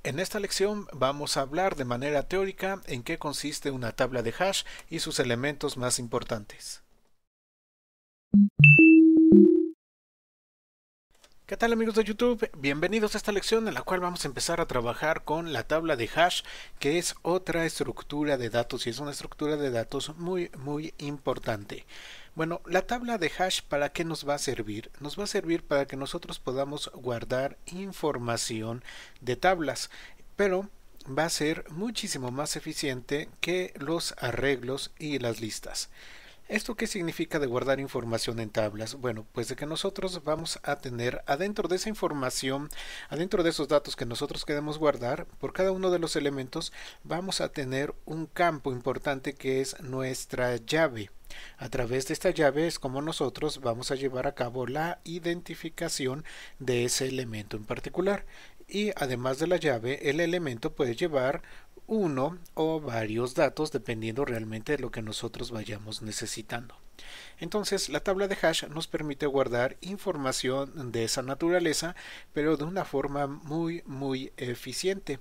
En esta lección vamos a hablar de manera teórica en qué consiste una tabla de hash y sus elementos más importantes. ¿Qué tal amigos de YouTube? Bienvenidos a esta lección en la cual vamos a empezar a trabajar con la tabla de hash, que es otra estructura de datos y es una estructura de datos muy importante. Bueno, la tabla de hash, ¿para qué nos va a servir? Nos va a servir para que nosotros podamos guardar información de tablas, pero va a ser muchísimo más eficiente que los arreglos y las listas. ¿Esto qué significa de guardar información en tablas? Bueno, pues de que nosotros vamos a tener adentro de esa información, adentro de esos datos que nosotros queremos guardar, por cada uno de los elementos vamos a tener un campo importante que es nuestra llave. A través de esta llave es como nosotros vamos a llevar a cabo la identificación de ese elemento en particular. Y además de la llave, el elemento puede llevar uno o varios datos dependiendo realmente de lo que nosotros vayamos necesitando. Entonces la tabla de hash nos permite guardar información de esa naturaleza, pero de una forma muy eficiente.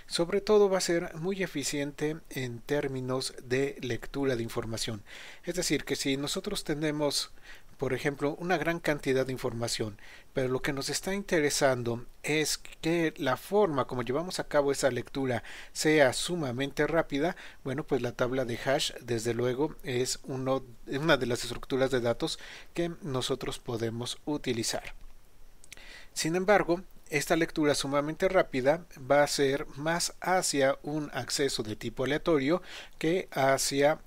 Sobre todo va a ser muy eficiente en términos de lectura de información. Es decir, que si nosotros tenemos, por ejemplo, una gran cantidad de información, pero lo que nos está interesando es que la forma como llevamos a cabo esa lectura sea sumamente rápida, bueno, pues la tabla de hash desde luego es una de las estructuras de datos que nosotros podemos utilizar. Sin embargo, esta lectura sumamente rápida va a ser más hacia un acceso de tipo aleatorio que hacia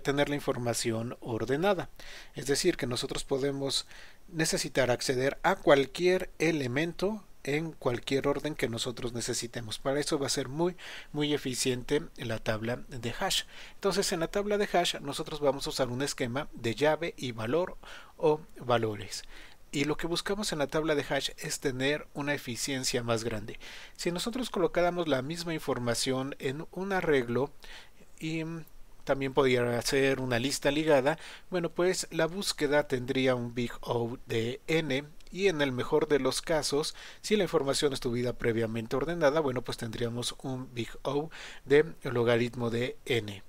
tener la información ordenada. Es decir, que nosotros podemos necesitar acceder a cualquier elemento en cualquier orden que nosotros necesitemos. Para eso va a ser muy eficiente la tabla de hash. Entonces en la tabla de hash nosotros vamos a usar un esquema de llave y valor o valores. Y lo que buscamos en la tabla de hash es tener una eficiencia más grande. Si nosotros colocáramos la misma información en un arreglo y también podría ser una lista ligada, bueno, pues la búsqueda tendría un big O de n, y en el mejor de los casos, si la información estuviera previamente ordenada, bueno, pues tendríamos un big O de logaritmo de n.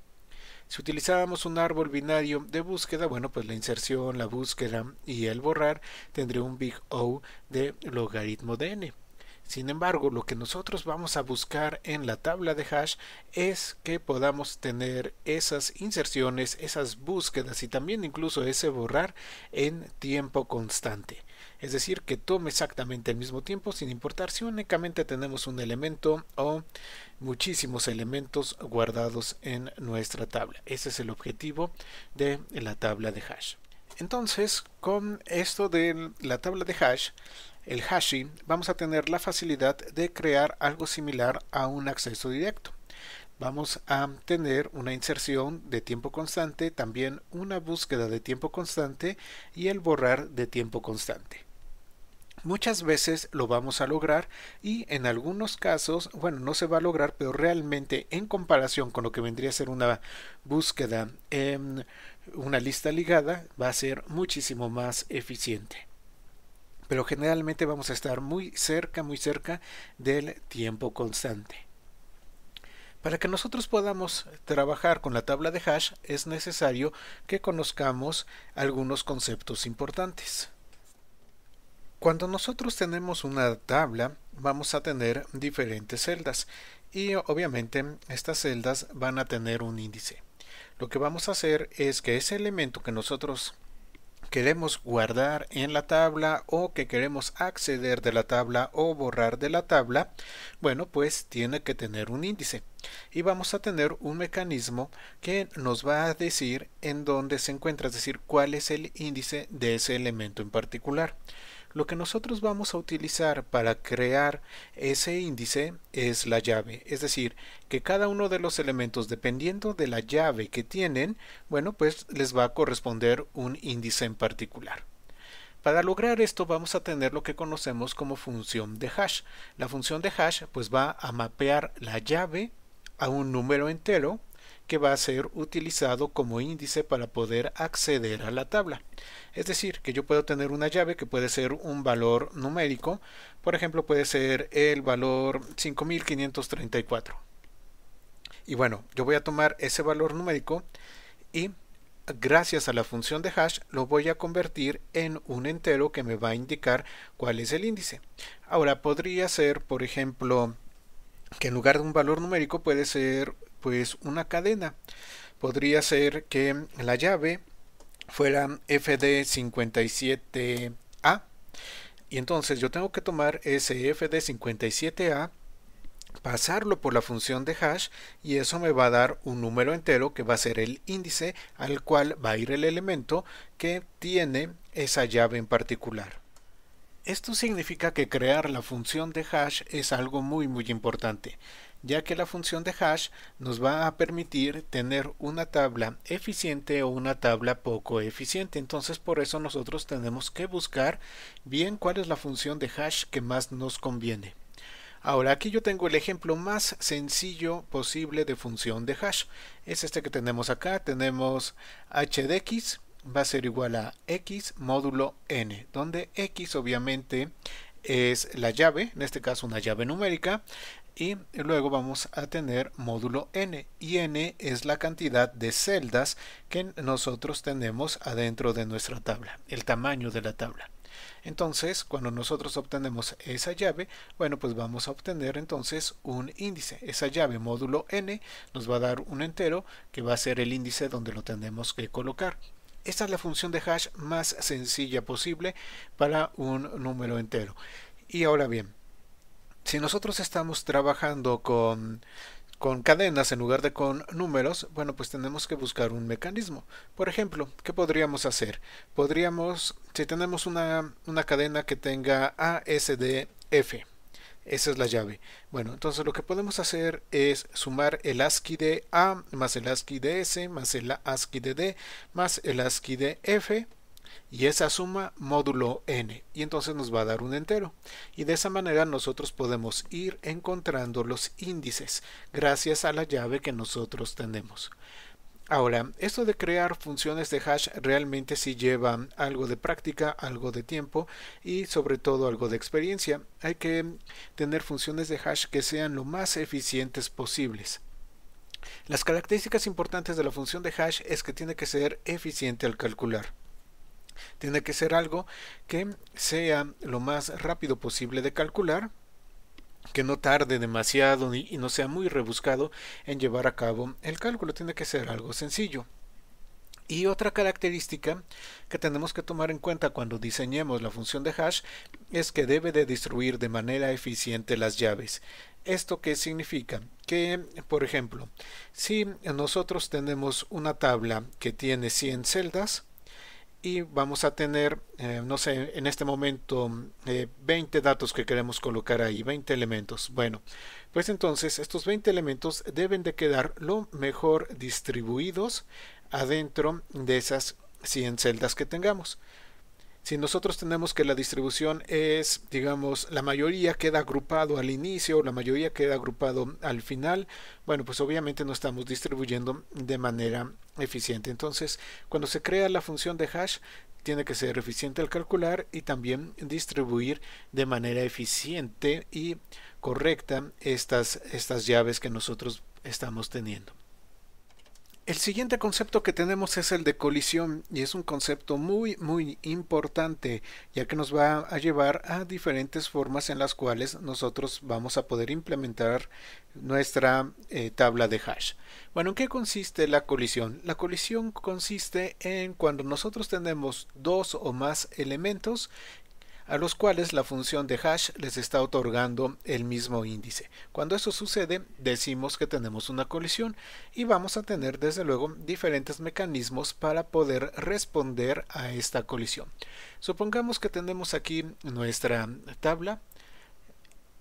Si utilizábamos un árbol binario de búsqueda, bueno, pues la inserción, la búsqueda y el borrar tendría un big O de logaritmo de n. Sin embargo, lo que nosotros vamos a buscar en la tabla de hash es que podamos tener esas inserciones, esas búsquedas y también incluso ese borrar en tiempo constante. Es decir, que tome exactamente el mismo tiempo sin importar si únicamente tenemos un elemento o muchísimos elementos guardados en nuestra tabla. Ese es el objetivo de la tabla de hash. Entonces, con esto de la tabla de hash, el hashing, vamos a tener la facilidad de crear algo similar a un acceso directo. Vamos a tener una inserción de tiempo constante, también una búsqueda de tiempo constante y el borrar de tiempo constante. Muchas veces lo vamos a lograr y en algunos casos, bueno, no se va a lograr, pero realmente en comparación con lo que vendría a ser una búsqueda en una lista ligada, va a ser muchísimo más eficiente. Pero generalmente vamos a estar muy cerca del tiempo constante. Para que nosotros podamos trabajar con la tabla de hash es necesario que conozcamos algunos conceptos importantes. Cuando nosotros tenemos una tabla, vamos a tener diferentes celdas y obviamente estas celdas van a tener un índice. Lo que vamos a hacer es que ese elemento que nosotros queremos guardar en la tabla o que queremos acceder de la tabla o borrar de la tabla, bueno, pues tiene que tener un índice. Y vamos a tener un mecanismo que nos va a decir en dónde se encuentra, es decir, cuál es el índice de ese elemento en particular. Lo que nosotros vamos a utilizar para crear ese índice es la llave, es decir, que cada uno de los elementos, dependiendo de la llave que tienen, bueno, pues les va a corresponder un índice en particular. Para lograr esto vamos a tener lo que conocemos como función de hash. La función de hash pues va a mapear la llave a un número entero que va a ser utilizado como índice para poder acceder a la tabla. Es decir, que yo puedo tener una llave que puede ser un valor numérico, por ejemplo puede ser el valor 5534. Y bueno, yo voy a tomar ese valor numérico y gracias a la función de hash lo voy a convertir en un entero que me va a indicar cuál es el índice. Ahora podría ser, por ejemplo, que en lugar de un valor numérico puede ser pues una cadena. Podría ser que la llave fuera fd57a y entonces yo tengo que tomar ese fd57a, pasarlo por la función de hash y eso me va a dar un número entero que va a ser el índice al cual va a ir el elemento que tiene esa llave en particular. Esto significa que crear la función de hash es algo muy importante, ya que la función de hash nos va a permitir tener una tabla eficiente o una tabla poco eficiente. Entonces por eso nosotros tenemos que buscar bien cuál es la función de hash que más nos conviene. Ahora aquí yo tengo el ejemplo más sencillo posible de función de hash. Es este que tenemos acá. Tenemos h de x va a ser igual a x módulo n, donde x obviamente es la llave, en este caso una llave numérica, y luego vamos a tener módulo n, y n es la cantidad de celdas que nosotros tenemos adentro de nuestra tabla, el tamaño de la tabla. Entonces, cuando nosotros obtenemos esa llave, bueno, pues vamos a obtener entonces un índice. Esa llave módulo n nos va a dar un entero que va a ser el índice donde lo tenemos que colocar. Esta es la función de hash más sencilla posible para un número entero. Y ahora bien, si nosotros estamos trabajando con cadenas en lugar de con números, bueno, pues tenemos que buscar un mecanismo. Por ejemplo, ¿qué podríamos hacer? Podríamos, si tenemos una cadena que tenga ASDF, esa es la llave. Bueno, entonces lo que podemos hacer es sumar el ASCII de A más el ASCII de S más el ASCII de D más el ASCII de F, y esa suma módulo n, y entonces nos va a dar un entero, y de esa manera nosotros podemos ir encontrando los índices gracias a la llave que nosotros tenemos. Ahora, esto de crear funciones de hash realmente sí lleva algo de práctica, algo de tiempo y sobre todo algo de experiencia. Hay que tener funciones de hash que sean lo más eficientes posibles. Las características importantes de la función de hash es que tiene que ser eficiente al calcular. Tiene que ser algo que sea lo más rápido posible de calcular, que no tarde demasiado y no sea muy rebuscado en llevar a cabo el cálculo. Tiene que ser algo sencillo. Y otra característica que tenemos que tomar en cuenta cuando diseñemos la función de hash es que debe de distribuir de manera eficiente las llaves. ¿Esto qué significa? Que, por ejemplo, si nosotros tenemos una tabla que tiene 100 celdas, y vamos a tener, no sé, en este momento 20 datos que queremos colocar ahí, 20 elementos. Bueno, pues entonces estos 20 elementos deben de quedar lo mejor distribuidos adentro de esas 100 celdas que tengamos. Si nosotros tenemos que la distribución es, digamos, la mayoría queda agrupado al inicio, la mayoría queda agrupado al final, bueno, pues obviamente no estamos distribuyendo de manera eficiente. Entonces, cuando se crea la función de hash, tiene que ser eficiente al calcular y también distribuir de manera eficiente y correcta estas llaves que nosotros estamos teniendo. El siguiente concepto que tenemos es el de colisión, y es un concepto muy importante, ya que nos va a llevar a diferentes formas en las cuales nosotros vamos a poder implementar nuestra tabla de hash. Bueno, ¿en qué consiste la colisión? La colisión consiste en cuando nosotros tenemos dos o más elementos a los cuales la función de hash les está otorgando el mismo índice. Cuando eso sucede, decimos que tenemos una colisión y vamos a tener desde luego diferentes mecanismos para poder responder a esta colisión. Supongamos que tenemos aquí nuestra tabla.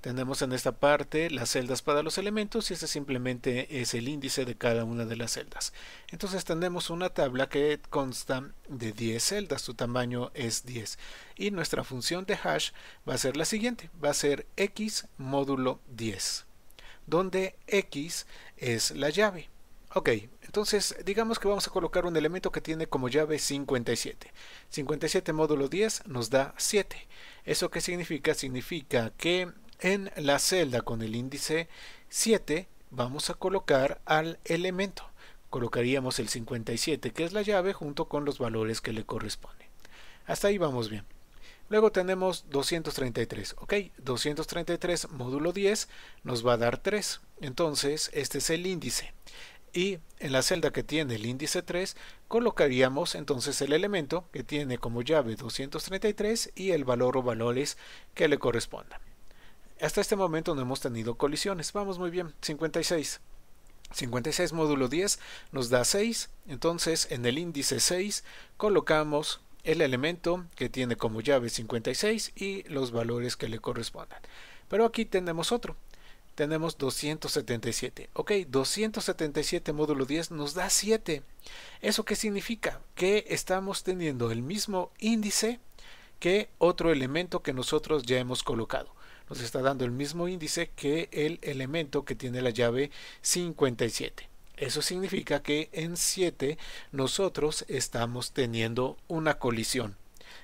Tenemos en esta parte las celdas para los elementos y este simplemente es el índice de cada una de las celdas. Entonces tenemos una tabla que consta de 10 celdas, su tamaño es 10. Y nuestra función de hash va a ser la siguiente, va a ser x módulo 10, donde x es la llave. Ok, entonces digamos que vamos a colocar un elemento que tiene como llave 57. 57 módulo 10 nos da 7. ¿Eso qué significa? Significa que en la celda con el índice 7 vamos a colocar al elemento. Colocaríamos el 57, que es la llave, junto con los valores que le corresponden. Hasta ahí vamos bien. Luego tenemos 233, ok, 233 módulo 10 nos va a dar 3. Entonces este es el índice. Y en la celda que tiene el índice 3 colocaríamos entonces el elemento que tiene como llave 233 y el valor o valores que le correspondan. Hasta este momento no hemos tenido colisiones. Vamos muy bien. 56. 56 módulo 10 nos da 6. Entonces en el índice 6 colocamos el elemento que tiene como llave 56 y los valores que le correspondan. Pero aquí tenemos otro. Tenemos 277. Ok, 277 módulo 10 nos da 7. ¿Eso qué significa? Que estamos teniendo el mismo índice que otro elemento que nosotros ya hemos colocado. Nos está dando el mismo índice que el elemento que tiene la llave 57. Eso significa que en 7 nosotros estamos teniendo una colisión.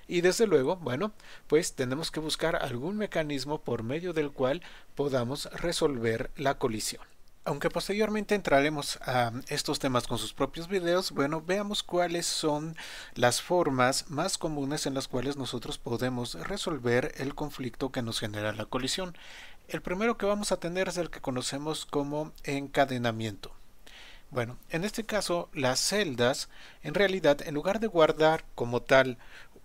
Y desde luego, bueno, pues tenemos que buscar algún mecanismo por medio del cual podamos resolver la colisión. Aunque posteriormente entraremos a estos temas con sus propios videos, bueno, veamos cuáles son las formas más comunes en las cuales nosotros podemos resolver el conflicto que nos genera la colisión. El primero que vamos a tener es el que conocemos como encadenamiento. Bueno, en este caso las celdas, en realidad, en lugar de guardar como tal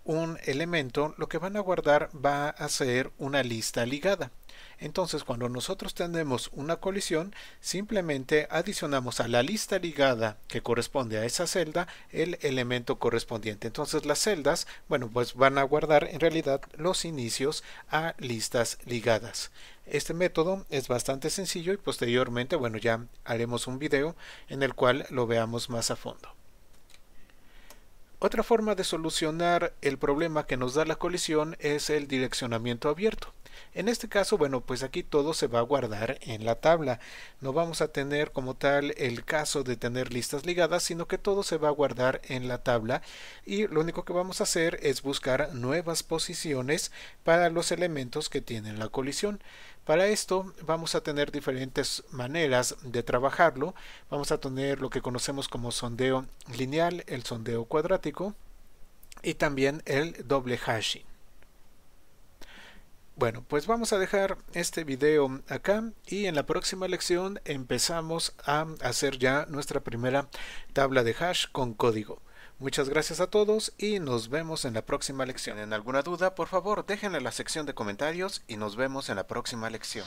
un elemento, lo que van a guardar va a ser una lista ligada. Entonces, cuando nosotros tenemos una colisión, simplemente adicionamos a la lista ligada que corresponde a esa celda el elemento correspondiente. Entonces, las celdas, bueno, pues van a guardar en realidad los inicios a listas ligadas. Este método es bastante sencillo y posteriormente, bueno, ya haremos un video en el cual lo veamos más a fondo. Otra forma de solucionar el problema que nos da la colisión es el direccionamiento abierto. En este caso, bueno, pues aquí todo se va a guardar en la tabla. No vamos a tener como tal el caso de tener listas ligadas, sino que todo se va a guardar en la tabla y lo único que vamos a hacer es buscar nuevas posiciones para los elementos que tienen la colisión. Para esto vamos a tener diferentes maneras de trabajarlo. Vamos a tener lo que conocemos como sondeo lineal, el sondeo cuadrático y también el doble hashing. Bueno, pues vamos a dejar este video acá y en la próxima lección empezamos a hacer ya nuestra primera tabla de hash con código. Muchas gracias a todos y nos vemos en la próxima lección. ¿En alguna duda? Por favor, déjenla en la sección de comentarios y nos vemos en la próxima lección.